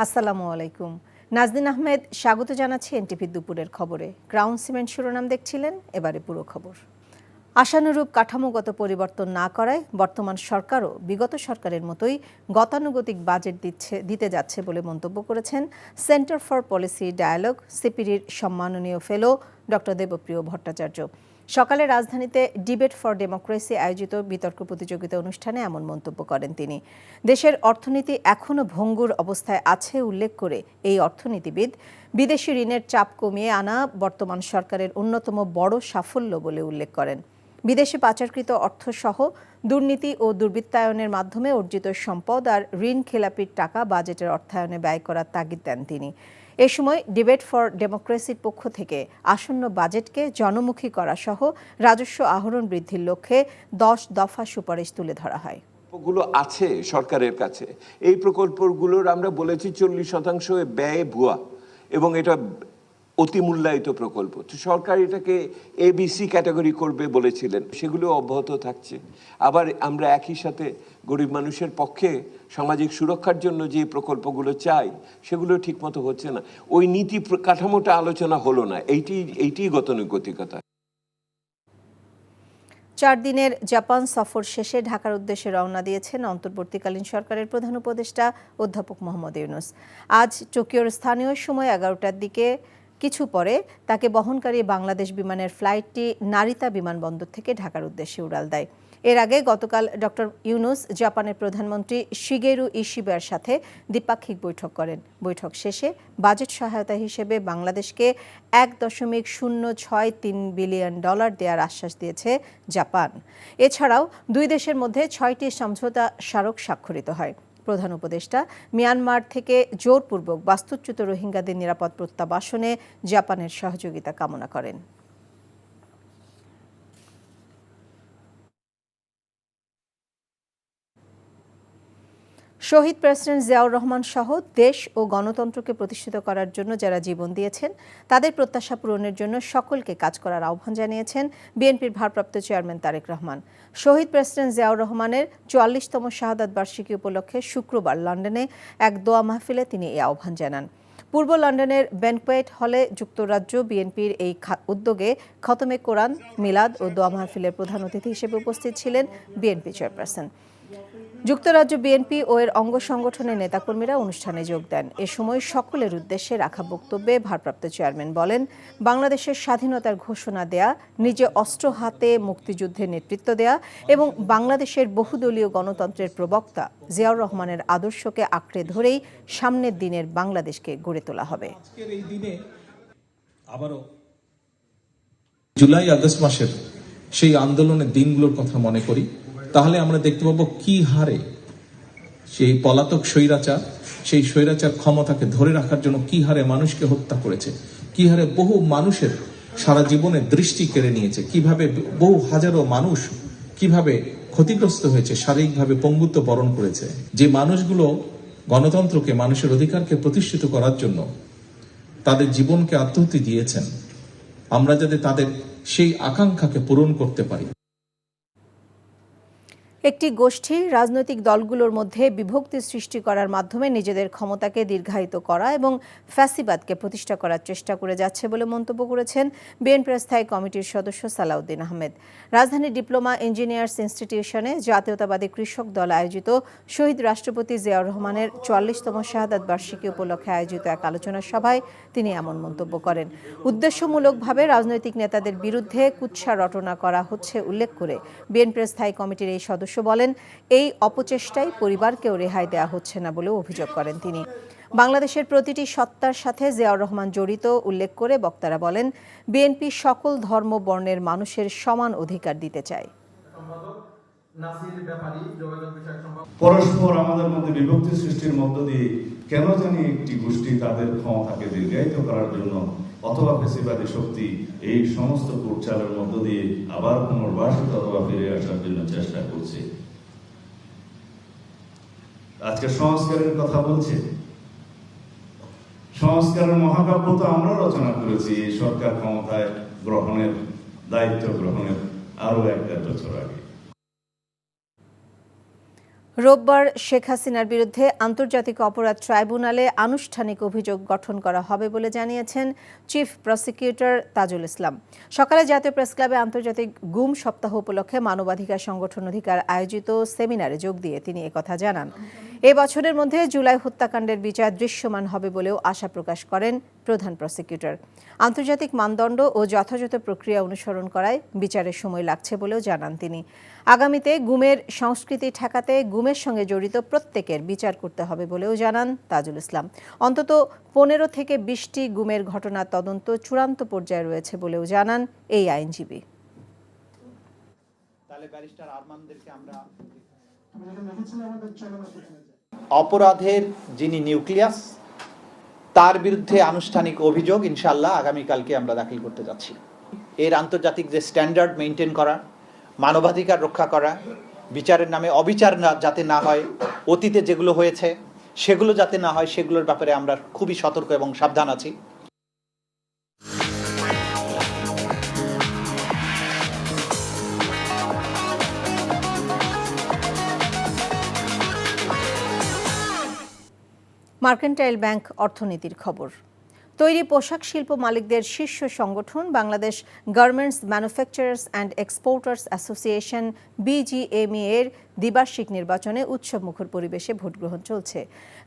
আসসালামু আলাইকুম। নাজনীন আহমেদ স্বাগত জানাচ্ছি এনটিভি দুপুরের খবরে। ক্রাউন সিমেন্ট শিরোনাম দেখছিলেন, এবারে পুরো খবর। আশানুরূপ কাঠামোগত পরিবর্তন না করায় বর্তমান সরকারও বিগত সরকারের মতোই গতানুগতিক বাজেট দিতে যাচ্ছে বলে মন্তব্য করেছেন সেন্টার ফর পলিসি ডায়ালগ সিপিডির সম্মাননীয় ফেলো ডক্টর দেবপ্রিয় ভট্টাচার্য। সকালে রাজধানীতে ডিবেট ফর ডেমোক্রেসি আয়োজিত বিতর্ক প্রতিযোগিতা অনুষ্ঠানে এমন মন্তব্য করেন তিনি। দেশের অর্থনীতি এখনও ভঙ্গুর অবস্থায় আছে উল্লেখ করে এই অর্থনীতিবিদ বিদেশি ঋণের চাপ কমিয়ে আনা বর্তমান সরকারের অন্যতম বড় সাফল্য বলে উল্লেখ করেন। বিদেশে পাচারকৃত অর্থসহ দুর্নীতি ও দুর্বৃত্তায়নের মাধ্যমে অর্জিত সম্পদ আর ঋণ খেলাপির টাকা বাজেটের অর্থায়নে ব্যয় করার তাগিদ দেন তিনি। এ সময় ডিবেট ফর ডেমোক্রেসির পক্ষ থেকে আসন্ন বাজেটকে জনমুখী করা সহ রাজস্ব আহরণ বৃদ্ধির লক্ষ্যে 10 দফা সুপারিশ তুলে ধরা হয়। প্রকল্পগুলো আছে সরকারের কাছে, এই প্রকল্পগুলোর আমরা বলেছি 40% ব্যয় ভুয়া এবং এটা অতি মূল্যায়িত প্রকল্প। তো সরকার এটাকে ABC ক্যাটাগরি করবে বলেছিলেন, সেগুলো অব্যাহত থাকছে। আবার আমরা একই সাথে গরিব মানুষের পক্ষে সামাজিক সুরক্ষার জন্য যে প্রকল্পগুলো চাই সেগুলো ঠিকমতো হচ্ছে না। ওই নীতি কাঠামোটা আলোচনা হলো না, এইটি গতানুগতিকতা। 4 দিনের জাপান সফর শেষে ঢাকার উদ্দেশ্যে রওনা দিয়েছেন অন্তর্বর্তীকালীন সরকারের প্রধান উপদেষ্টা অধ্যাপক মোহাম্মদ ইউনূস। আজ টোকিওর স্থানীয় সময় 11টার দিকে কিছু পরে তাকে বহনকারী বাংলাদেশ বিমানের ফ্লাইটটি নারিতা বিমানবন্দর থেকে ঢাকার উদ্দেশ্যে উড়াল দেয়। এর আগে গতকাল ডক্টর ইউনূস জাপানের প্রধানমন্ত্রী শিগেরু ইশিবার সাথে দ্বিপাক্ষিক বৈঠক করেন। বৈঠক শেষে বাজেট সহায়তা হিসেবে বাংলাদেশকে $1.063 বিলিয়ন দেওয়ার আশ্বাস দিয়েছে জাপান। এছাড়াও দুই দেশের মধ্যে 6টি সমঝোতা স্মারক স্বাক্ষরিত হয়। প্রধান উপদেষ্টা মিয়ানমার থেকে জোরপূর্বক বাস্তুচ্যুত রোহিঙ্গাদের নিরাপদ প্রত্যাবাসনে জাপানের সহযোগিতা কামনা করেন। শহীদ প্রেসিডেন্ট জিয়াউর রহমান সহ দেশ ও গণতন্ত্রকে প্রতিষ্ঠিত করার জন্য যারা জীবন দিয়েছেন তাদের প্রত্যাশা পূরণের জন্য সকলকে কাজ করার আহ্বান জানিয়েছেন বিএনপির ভারপ্রাপ্ত চেয়ারম্যান তারেক রহমান। শহীদ প্রেসিডেন্ট জিয়াউর রহমানের 44তম শাহাদাত বার্ষিকী উপলক্ষে শুক্রবার লন্ডনে এক দোয়া মাহফিলে তিনি এই আহ্বান জানান। পূর্ব লন্ডনের ব্যানকোয়েট হলে যুক্তরাজ্য বিএনপির এই উদ্যোগে খতমে কোরআন, মিলাদ ও দোয়া মাহফিলের প্রধান অতিথি হিসেবে উপস্থিত ছিলেন বিএনপি চেয়ারপারসন। যুক্তরাজ্য বিএনপি ও এর অঙ্গ সংগঠনের নেতাকর্মীরা অনুষ্ঠানে যোগ দেন। এ সময় সকলের উদ্দেশ্যে রাখা বক্তব্যে ভারপ্রাপ্ত চেয়ারম্যান বলেন, বাংলাদেশের স্বাধীনতার ঘোষণা দেয়া, নিজে অস্ত্র হাতে মুক্তিযুদ্ধের নেতৃত্ব দেয়া এবং বাংলাদেশের বহুদলীয় গণতন্ত্রের প্রবক্তা জিয়াউর রহমানের আদর্শকে আঁকড়ে ধরেই সামনের দিনের বাংলাদেশকে গড়ে তোলা হবে। জুলাই আগস্ট মাসের সেই আন্দোলনের দিনগুলোর কথা মনে করি, তাহলে আমরা দেখতে পাবো কি হারে সেই পলাতক সেই স্বৈরাচার ক্ষমতাকে ধরে রাখার জন্য কি হারে মানুষকে হত্যা করেছে, কি হারে বহু মানুষের সারা জীবনের দৃষ্টি কেড়ে নিয়েছে, কিভাবে বহু হাজারো মানুষ কিভাবে ক্ষতিগ্রস্ত হয়েছে, শারীরিকভাবে পঙ্গুত্ব বরণ করেছে। যে মানুষগুলো গণতন্ত্রকে, মানুষের অধিকারকে প্রতিষ্ঠিত করার জন্য তাদের জীবনকে আত্মাহুতি দিয়েছেন, আমরা যাতে তাদের সেই আকাঙ্ক্ষাকে পূরণ করতে পারি। একটি গোষ্ঠী রাজনৈতিক দলগুলোর মধ্যে বিভক্তি সৃষ্টি করার মাধ্যমে নিজেদের ক্ষমতাকে দীর্ঘায়িত করা এবং ফ্যাসিবাদকে প্রতিষ্ঠা করার চেষ্টা করে যাচ্ছে বলে মন্তব্য করেছেন বিএনপির স্থায়ী কমিটির সদস্য সালাউদ্দিন আহমেদ। রাজধানীর ডিপ্লোমা ইঞ্জিনিয়ার্স ইনস্টিটিউশনে জাতীয়তাবাদী কৃষক দল আয়োজিত শহীদ রাষ্ট্রপতি জিয়াউর রহমানের 44তম শাহাদাত বার্ষিকী উপলক্ষে আয়োজিত এক আলোচনা সভায় তিনি এমন মন্তব্য করেন। উদ্দেশ্যমূলকভাবে রাজনৈতিক নেতাদের বিরুদ্ধে কুৎসা রটনা করা হচ্ছে উল্লেখ করে বিএনপির স্থায়ী কমিটির এই সদস্য বলেন, এই অপচেষ্টায় পরিবারকেও রেহাই দেওয়া হচ্ছে না বলেও অভিযোগ করেন তিনি। বাংলাদেশের প্রতিটি সত্তার সাথে জিয়াউর রহমান জড়িত উল্লেখ করে বক্তারা বলেন, বিএনপি সকল ধর্ম বর্ণের মানুষের সমান অধিকার দিতে চায়। পরস্পর আমাদের মধ্যে বিভক্তি সৃষ্টির মধ্য দিয়ে কেন জানি একটি গোষ্ঠী তাদের ক্ষমতাকে দীর্ঘায়িত করার জন্য অথবা ফ্যাসিবাদী শক্তি এই সমস্ত কুটচালের মধ্য দিয়ে আবার পুনর্বাসিত অথবা ফিরে আসার জন্য চেষ্টা করছে। আজকে সংস্কারের কথা বলছে, সংস্কারের মহাকাব্য তো আমরা রচনা করেছি এই সরকার ক্ষমতায় গ্রহণের দায়িত্ব গ্রহণের আরো 1-1.5 বছর আগে। রোববার শেখ হাসিনার বিরুদ্ধে আন্তর্জাতিক অপরাধ ট্রাইব্যুনালে আনুষ্ঠানিক অভিযোগ গঠন করা হবে বলে জানিয়েছেন চিফ প্রসিকিউটর তাজুল ইসলাম। সকালে জাতীয় প্রেসক্লাবে আন্তর্জাতিক গুম সপ্তাহ উপলক্ষে মানবাধিকার সংগঠন অধিকার আয়োজিত সেমিনারে যোগ দিয়ে তিনি একথা জানান। এ বছরের মধ্যে জুলাই হত্যাকাণ্ডের বিচার দৃশ্যমান হবে বলেও আশা প্রকাশ করেন প্রধান প্রসিকিউটর। আন্তর্জাতিক মানদণ্ড ও যথাযথ প্রক্রিয়া অনুসরণ করায় বিচারের সময় লাগছে বলেও জানান তিনি। আগামীতে গুমের সংস্কৃতি ঠেকাতে গুমের সঙ্গে জড়িত প্রত্যেকের বিচার করতে হবে বলেও জানান তাজুল ইসলাম। অন্তত 15 থেকে 20টি গুমের ঘটনার তদন্ত চূড়ান্ত পর্যায়ে রয়েছে বলেও জানান এই আইনজীবী। অপরাধের যিনি নিউক্লিয়াস তার বিরুদ্ধে আনুষ্ঠানিক অভিযোগ ইনশাআল্লাহ আগামীকালকে আমরা দাখিল করতে যাচ্ছি। এর আন্তর্জাতিক যে স্ট্যান্ডার্ড মেনটেন করা, মানবাধিকার রক্ষা করা, বিচারের নামে অবিচার যাতে না হয়, অতীতে যেগুলো হয়েছে সেগুলো যাতে না হয়, সেগুলোর ব্যাপারে আমরা খুবই সতর্ক এবং সাবধান আছি। মার্কেন্টাইল ব্যাংক অর্থনীতির খবর। তৈরি পোশাক শিল্প মালিকদের শীর্ষ সংগঠন Bangladesh garments manufacturers and exporters association BGME এর দ্বিবার্ষিক নির্বাচনে উৎসবমুখর পরিবেশে ভোটগ্রহণ চলছে।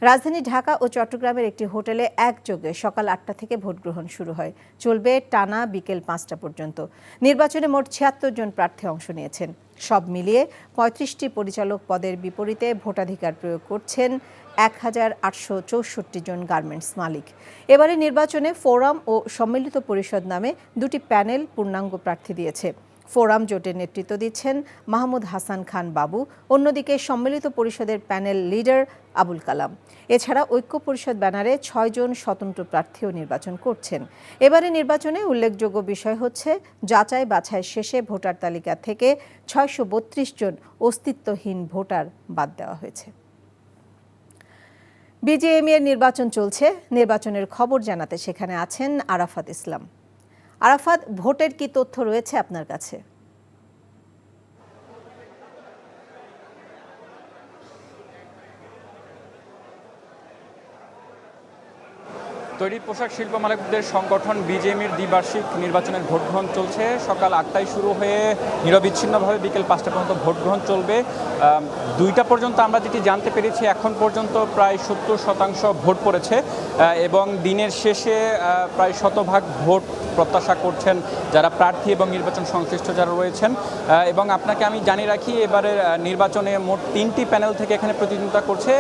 রাজধানী ঢাকা ও চট্টগ্রামের একটি হোটেলে একযোগে সকাল 8টা থেকে ভোটগ্রহণ শুরু হয়, চলবে টানা বিকেল 5টা পর্যন্ত। নির্বাচনে মোট 76 জন প্রার্থী অংশ নিয়েছেন। সব মিলিয়ে 35টি পরিচালক পদের বিপরীতে ভোটাধিকার প্রয়োগ করছেন 1864 জন গার্মেন্টস মালিক। এবারে নির্বাচনে ফোরাম ও সম্মিলিত পরিষদ নামে দুটি প্যানেল পূর্ণাঙ্গ প্রার্থী দিয়েছে। ফোরাম জোটের নেতৃত্ব দিচ্ছেন মাহমুদ হাসান খান বাবু, অন্যদিকে সম্মিলিত পরিষদের প্যানেল লিডার আবুল কালাম। এছাড়া ঐক্য পরিষদ ব্যানারে 6 জন স্বতন্ত্র প্রার্থীও নির্বাচন করছেন। এবারে নির্বাচনে উল্লেখযোগ্য বিষয় হচ্ছে যাচাই বাছাই শেষে ভোটার তালিকা থেকে 632 জন অস্তিত্বহীন ভোটার বাদ দেওয়া হয়েছে। BGME এর নির্বাচন চলছে। নির্বাচনের খবর জানাতে সেখানে আছেন আরাফাত ইসলাম। আরাফাত, ভোটের কি তথ্য রয়েছে আপনার কাছে? তৈরি পোশাক শিল্প মালিকদের সংগঠন BGME এর দ্বিবার্ষিক নির্বাচনের ভোট গ্রহণ চলছে। সকাল 8টায় শুরু হয়ে নিরবিচ্ছিন্নভাবে বিকেল 5টা পর্যন্ত ভোট গ্রহণ চলবে। 2টা পর্যন্ত আমরা যেটি জানতে পেরেছি, এখন পর্যন্ত প্রায় 70% ভোট পড়েছে এবং দিনের শেষে প্রায় 100% ভোট প্রত্যাশা করছেন যারা প্রার্থী এবং নির্বাচন সংশ্লিষ্ট যারা রয়েছেন। এবং আপনাকে আমি জানিয়ে রাখি, এবারের নির্বাচনে মোট 3টি প্যানেল থেকে এখানে প্রতিদ্বন্দ্বিতা করছে।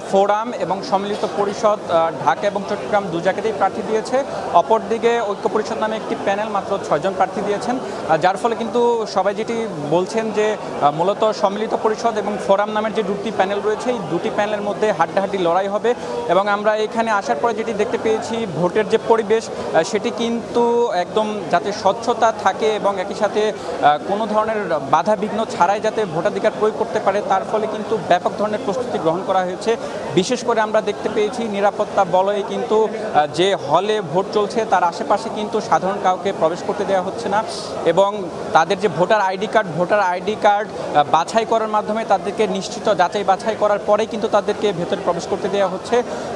ফোরাম এবং সম্মিলিত পরিষদ ঢাকা এবং চট্টগ্রাম দু জায়গাতেই প্রার্থী দিয়েছে। অপরদিকে ঐক্য পরিষদ নামে একটি প্যানেল মাত্র 6 জন প্রার্থী দিয়েছেন, যার ফলে কিন্তু সবাই যেটি বলছেন যে মূলত সম্মিলিত পরিষদ এবং ফোরাম নামের যে দুটি প্যানেল রয়েছে, এই দুটি প্যানেলের মধ্যে হাড্ডাহাড্ডি লড়াই হবে। এবং আমরা এখানে আসার পরে যেটি দেখতে পেয়েছি, ভোটের যে পরিবেশ সেটি কিন্তু একদম যাতে স্বচ্ছতা থাকে এবং একই সাথে কোনো ধরনের বাধা বিঘ্ন ছাড়াই যাতে ভোটাধিকার প্রয়োগ করতে পারে, তার ফলে কিন্তু ব্যাপক ধরনের প্রস্তুতি গ্রহণ করা হয়েছে। বিশেষ করে আমরা দেখতে পেয়েছি নিরাপত্তা বলয়ে কিন্তু যে হলে ভোট চলছে তার আশেপাশে কিন্তু সাধারণ কাউকে প্রবেশ করতে দেওয়া হচ্ছে না এবং তাদের যে ভোটার আইডি কার্ড বাছাই করার মাধ্যমে তাদেরকে নিশ্চিত যাচাই বাছাই করার পরেই কিন্তু তাদেরকে ভেতরে প্রবেশ করতে দেওয়া হচ্ছে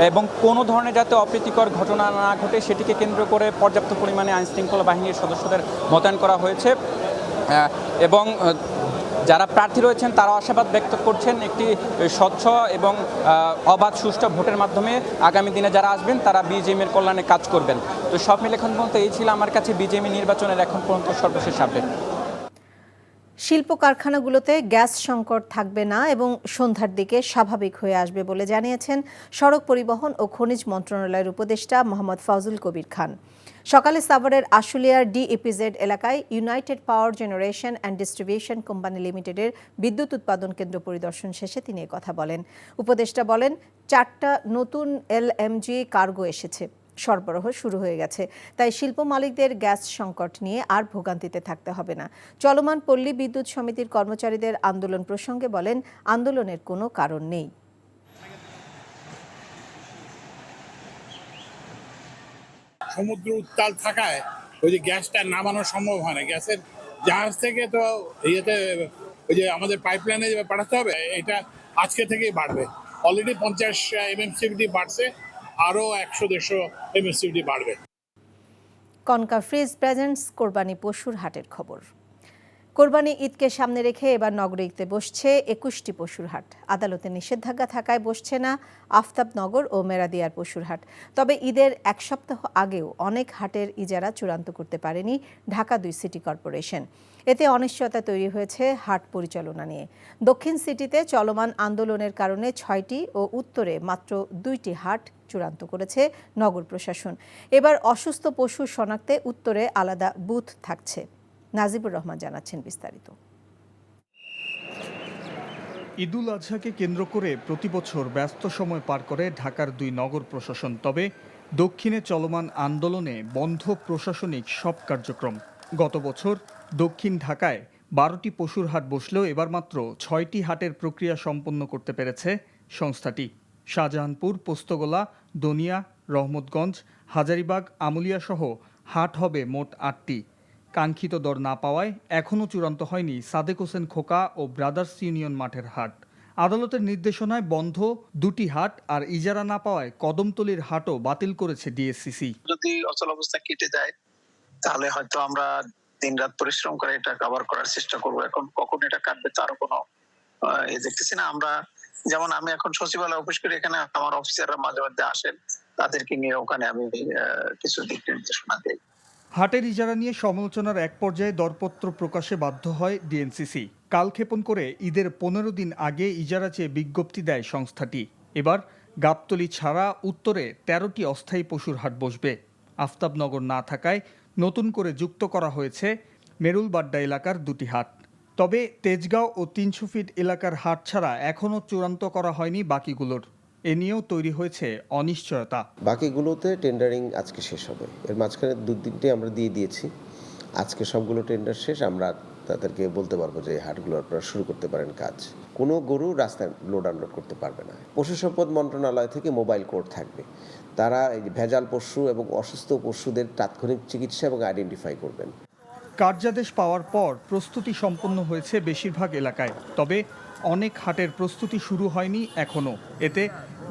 এবং কোনো ধরনের যাতে অপ্রীতিকর ঘটনা না ঘটে সেটিকে কেন্দ্র করে পর্যাপ্ত পরিমাণে আইনশৃঙ্খলা বাহিনীর সদস্যদের মোতায়েন করা হয়েছে। এবং যারা প্রার্থী রয়েছেন তারা আশাবাদ ব্যক্ত করছেন একটি স্বচ্ছ এবং অবাধ সুষ্ঠু ভোটের মাধ্যমে আগামী দিনে যারা আসবেন তারা BGME এর কল্যাণে কাজ করবেন। তো সব মিলে এখন পর্যন্ত এই ছিল আমার কাছে BGME নির্বাচনের এখন পর্যন্ত সর্বশেষ আপডেট। শিল্প কারখানাগুলোতে গ্যাস সংকট থাকবে না এবং সন্ধ্যার দিকে স্বাভাবিক হয়ে আসবে বলে জানিয়েছেন সড়ক পরিবহন ও খনিজ মন্ত্রণালয়ের উপদেষ্টা মোহাম্মদ ফাউজুল কবির খান। সকালে সাভারের আশুলিয়ার DEPZ এলাকায় United power generation and distribution company লিমিটেডের বিদ্যুৎ উৎপাদন কেন্দ্র পরিদর্শন শেষে তিনি কথা বলেন। উপদেষ্টা বলেন, 4টা নতুন LMG কার্গো এসেছে, সরবরাহ শুরু হয়ে গেছে, তাই শিল্প মালিকদের গ্যাস সংকট নিয়ে আর ভোগান্তিতে থাকতে হবে না। চলমান পল্লী বিদ্যুৎ সমিতির কর্মচারীদের আন্দোলন প্রসঙ্গে বলেন, আন্দোলনের কোনো কারণ নেই। সমুদ্র উত্তাল থাকায় ওই যে গ্যাসটা নামানো সম্ভব হয় না। গ্যাসের জাহাজ থেকে তো ইয়েতে ওই যে আমাদের পাইপলাইনে পাঠাতে হবে, এটা আজকে থেকেই বাড়বে। অলরেডি 50 এমএমসিডি বাড়ছে, আরও 100-150 এমএমসিডি বাড়বে। কনকা ফ্রিজ প্রেজেন্টস কোরবানি পশুর হাটের খবর। কোরবানি ঈদকে সামনে রেখে এবার নগরে ঈদে বসছে 21টি পশুর হাট। আদালতে নিষেধাজ্ঞা থাকায় বসছে না আফতাবনগর ও মেরাদিয়ার পশুর হাট। তবে ঈদের এক সপ্তাহ আগেও অনেক হাটের ইজারা চূড়ান্ত করতে পারেনি ঢাকা 2 সিটি কর্পোরেশন। এতে অনিশ্চয়তা তৈরি হয়েছে হাট পরিচালনা নিয়ে। দক্ষিণ সিটিতে চলমান আন্দোলনের কারণে 6টি ও উত্তরে মাত্র 2টি হাট চূড়ান্ত করেছে নগর প্রশাসন। এবার অসুস্থ পশু শনাক্তে উত্তরে আলাদা বুথ থাকছে। নাজিবুর রহমান জানাচ্ছেন বিস্তারিত। ঈদুল আজহাকে কেন্দ্র করে প্রতিবছর ব্যস্ত সময় পার করে ঢাকার 2 নগর প্রশাসন। তবে দক্ষিণে চলমান আন্দোলনে বন্ধ প্রশাসনিক সব কার্যক্রম। গত বছর দক্ষিণ ঢাকায় 12টি পশুর হাট বসলেও এবার মাত্র 6টি হাটের প্রক্রিয়া সম্পন্ন করতে পেরেছে সংস্থাটি। শাহজাহানপুর, পোস্তগোলা, দনিয়া, রহমতগঞ্জ, হাজারীবাগ, আমুলিয়া সহ হাট হবে মোট 8টি। কাঙ্ক্ষিত দর না পাওয়ায় এখনও চূড়ান্ত হয়নি সাদেক হোসেন খোকা ও ব্রাদার্স ইউনিয়ন মাঠের হাট। আদালতের নির্দেশনায় বন্ধ 2টি হাট আর ইজারা না পাওয়ায় কদমতলীর হাটও বাতিল করেছে ডিএসসিসি। যদি অচল অবস্থা কেটে যায় তাহলে হয়তো আমরা দিনরাত পরিশ্রম করে এটা কভার করার চেষ্টা করব। এখন কখন এটা কাটবে তারও কোনো দেখতেছি না। আমরা যেমন আমি এখন সচিবালয় অফিস করি, এখানে আমার অফিসাররা মাঝে মধ্যে আসেন, তাদেরকে নিয়ে ওখানে আমি কিছু দিক নির্দেশনা দিই। হাটের ইজারা নিয়ে সমালোচনার এক পর্যায়ে দরপত্র প্রকাশে বাধ্য হয় ডিএনসিসি। কালক্ষেপণ করে ঈদের 15 দিন আগে ইজারা চেয়ে বিজ্ঞপ্তি দেয় সংস্থাটি। এবার গাবতলী ছাড়া উত্তরে 13টি অস্থায়ী পশুর হাট বসবে। আফতাবনগর না থাকায় নতুন করে যুক্ত করা হয়েছে মেরুলবাড্ডা এলাকার 2টি হাট। তবে তেজগাঁও ও 300 ফিট এলাকার হাট ছাড়া এখনও চূড়ান্ত করা হয়নি বাকিগুলোর। এ নিয়েও তৈরি হয়েছে অনিশ্চয়তা। বাকিগুলোতে টেন্ডারিং আজকে শেষ হবে। এর মাঝখানে 2-3টে আমরা দিয়ে দিয়েছি। আজকে সবগুলো টেন্ডার শেষ, আমরা তাদেরকে বলতে পারবো যে এই হাটগুলো আপনারা শুরু করতে পারেন কাজ। কোনো গরু রাস্তায় লোড আনলোড করতে পারবে না। পশু সম্পদ মন্ত্রণালয় থেকে মোবাইল কোর্ট থাকবে। তারা ভেজাল পশু এবং অসুস্থ পশুদের তাৎক্ষণিক চিকিৎসা এবং আইডেন্টিফাই করবেন। কার্যাদেশ পাওয়ার পর প্রস্তুতি সম্পন্ন হয়েছে বেশিরভাগ এলাকায়। তবে অনেক হাটের প্রস্তুতি শুরু হয়নি এখনও। এতে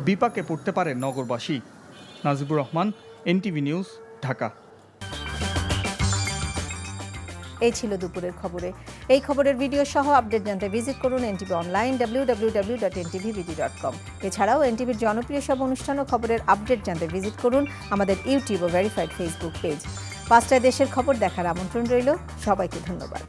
বিপাকে পড়তে পারে নগরবাসী। Najibur Rahman, NTV news, Dhaka. এই ছিল দুপুরের খবরে। এই খবরের ভিডিও সহ আপডেট জানতে ভিজিট করুন এনটিভি অনলাইন www.ntvbd.com। এছাড়াও এনটিভির জনপ্রিয় সব অনুষ্ঠান ও খবরের আপডেট জানতে ভিজিট করুন আমাদের ইউটিউব ও ভেরিফাইড ফেসবুক পেজ। 5টায় দেশের খবর দেখার আমন্ত্রণ রইল। সবাইকে ধন্যবাদ।